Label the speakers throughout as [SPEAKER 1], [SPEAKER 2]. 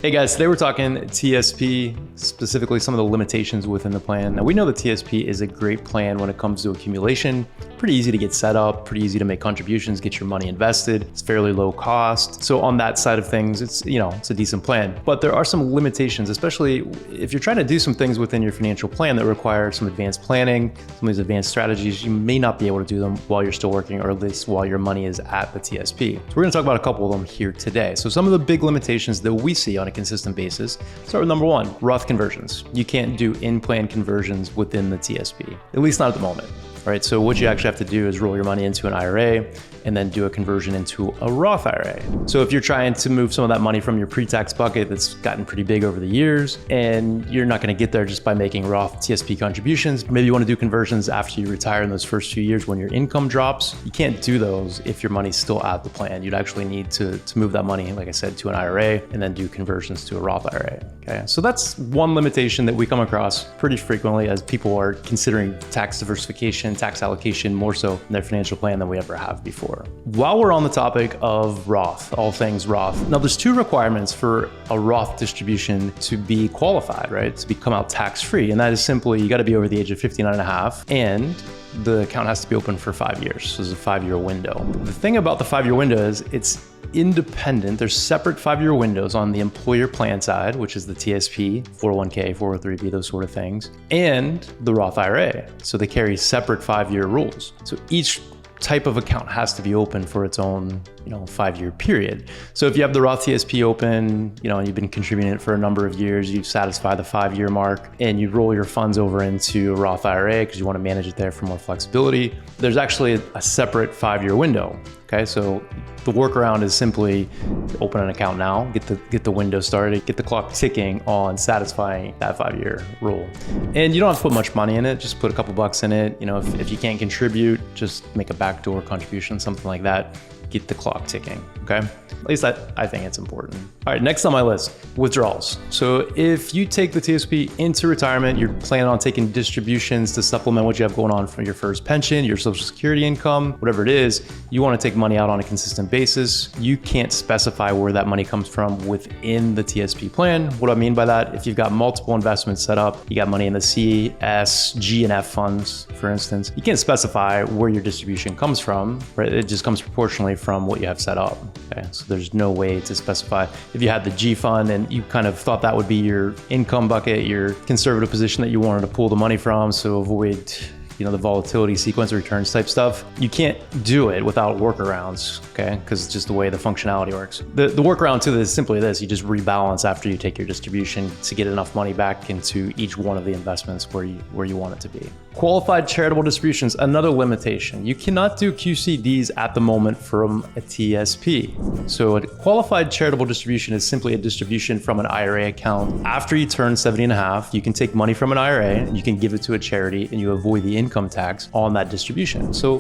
[SPEAKER 1] Hey guys, today we're talking TSP, specifically some of the limitations within the plan. Now we know the TSP is a great plan when it comes to accumulation. Pretty easy to get set up, pretty easy to make contributions, get your money invested. It's fairly low cost. So on that side of things, it's a decent plan. But there are some limitations, especially if you're trying to do some things within your financial plan that require some advanced planning, some of these advanced strategies. You may not be able to do them while you're still working, or at least while your money is at the TSP. So we're gonna talk about a couple of them here today. So some of the big limitations that we see on a consistent basis. Start with number one, Roth conversions. You can't do in-plan conversions within the TSP, at least not at the moment. All right, so what you actually have to do is roll your money into an IRA and then do a conversion into a Roth IRA. So if you're trying to move some of that money from your pre-tax bucket that's gotten pretty big over the years, and you're not gonna get there just by making Roth TSP contributions, maybe you wanna do conversions after you retire in those first few years when your income drops. You can't do those if your money's still at the plan. You'd actually need to move that money, like I said, to an IRA and then do conversions to a Roth IRA, okay? So that's one limitation that we come across pretty frequently as people are considering tax diversification, tax allocation more so in their financial plan than we ever have before. While we're on the topic of Roth, all things Roth, now there's two requirements for a Roth distribution to be qualified, right? To become out tax-free. And that is simply, you gotta be over the age of 59 and a half, and the account has to be open for 5 years. So there's a 5-year window. The thing about the 5-year window is it's independent. There's separate 5-year windows on the employer plan side, which is the TSP, 401k, 403b, those sort of things, and the Roth IRA. So they carry separate 5-year rules. So each type of account has to be open for its own 5-year period. So if you have the Roth TSP open, and you've been contributing it for a number of years, you've satisfied the 5-year mark, and you roll your funds over into a Roth IRA because you want to manage it there for more flexibility, there's actually a separate 5-year window. Okay, so the workaround is simply open an account now, get the window started, get the clock ticking on satisfying that 5-year rule. And you don't have to put much money in it, just put a couple bucks in it. If you can't contribute, just make a backdoor contribution, something like that. Get the clock ticking, okay? At least I think it's important. All right, next on my list, withdrawals. So if you take the TSP into retirement, you're planning on taking distributions to supplement what you have going on from your first pension, your Social Security income, whatever it is, you wanna take money out on a consistent basis. You can't specify where that money comes from within the TSP plan. What do I mean by that? If you've got multiple investments set up, you got money in the C, S, G, and F funds, for instance, you can't specify where your distribution comes from, right? It just comes proportionally from what you have set up. Okay, so there's no way to specify. If you had the G fund and you kind of thought that would be your income bucket, your conservative position that you wanted to pull the money from, so avoid the volatility sequence returns type stuff, you can't do it without workarounds, okay? Because it's just the way the functionality works. The workaround to this is simply this: you just rebalance after you take your distribution to get enough money back into each one of the investments where you want it to be. Qualified charitable distributions, another limitation. You cannot do QCDs at the moment from a TSP. So a qualified charitable distribution is simply a distribution from an IRA account. After you turn 70 and a half, you can take money from an IRA and you can give it to a charity and you avoid the income tax on that distribution. So,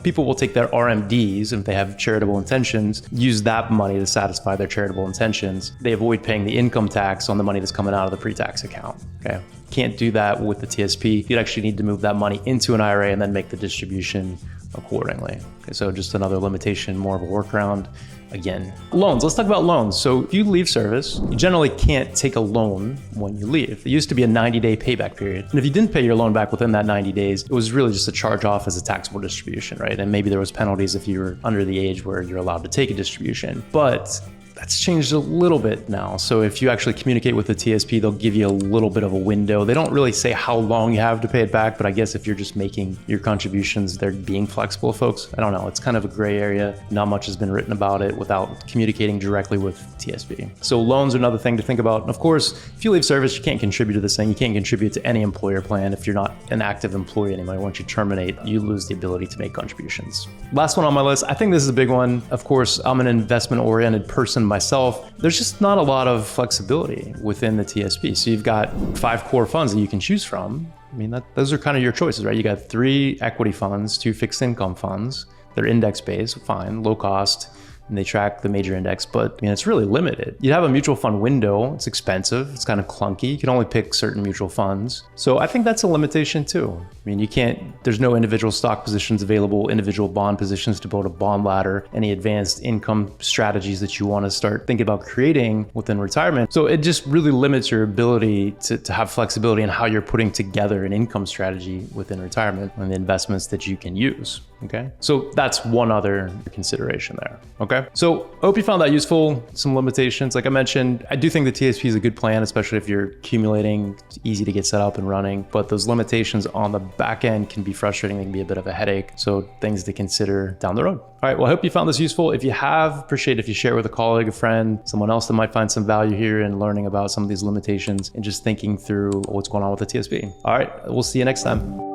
[SPEAKER 1] people will take their RMDs, and if they have charitable intentions, use that money to satisfy their charitable intentions. They avoid paying the income tax on the money that's coming out of the pre-tax account, okay? Can't do that with the TSP. You'd actually need to move that money into an IRA and then make the distribution accordingly. Okay, so just another limitation, more of a workaround. Again, loans. Let's talk about loans. So if you leave service, you generally can't take a loan when you leave. It used to be a 90-day payback period. And if you didn't pay your loan back within that 90 days, it was really just a charge off as a taxable distribution, right? And maybe there was penalties if you were under the age where you're allowed to take a distribution. But that's changed a little bit now. So if you actually communicate with the TSP, they'll give you a little bit of a window. They don't really say how long you have to pay it back, but I guess if you're just making your contributions, they're being flexible, folks. I don't know. It's kind of a gray area. Not much has been written about it without communicating directly with TSP. So loans are another thing to think about. And of course, if you leave service, you can't contribute to this thing. You can't contribute to any employer plan if you're not an active employee anymore. Once you terminate, you lose the ability to make contributions. Last one on my list. I think this is a big one. Of course, I'm an investment-oriented person myself. There's just not a lot of flexibility within the TSP. So you've got 5 core funds that you can choose from. I mean, those are kind of your choices, right? You got 3 equity funds, 2 fixed income funds. They're index-based, fine, low cost, and they track the major index, but I mean, it's really limited. You have a mutual fund window, it's expensive, it's kind of clunky. You can only pick certain mutual funds. So I think that's a limitation too. I mean, there's no individual stock positions available, individual bond positions to build a bond ladder, any advanced income strategies that you want to start thinking about creating within retirement. So it just really limits your ability to have flexibility in how you're putting together an income strategy within retirement and the investments that you can use. Okay, so that's one other consideration there. Okay, so I hope you found that useful. Some limitations, like I mentioned, I do think the TSP is a good plan, especially if you're accumulating. It's easy to get set up and running, but those limitations on the back end can be frustrating. They can be a bit of a headache. So things to consider down the road. All right, well, I hope you found this useful. If you have, appreciate if you share it with a colleague, a friend, someone else that might find some value here in learning about some of these limitations and just thinking through what's going on with the TSP. All right, we'll see you next time.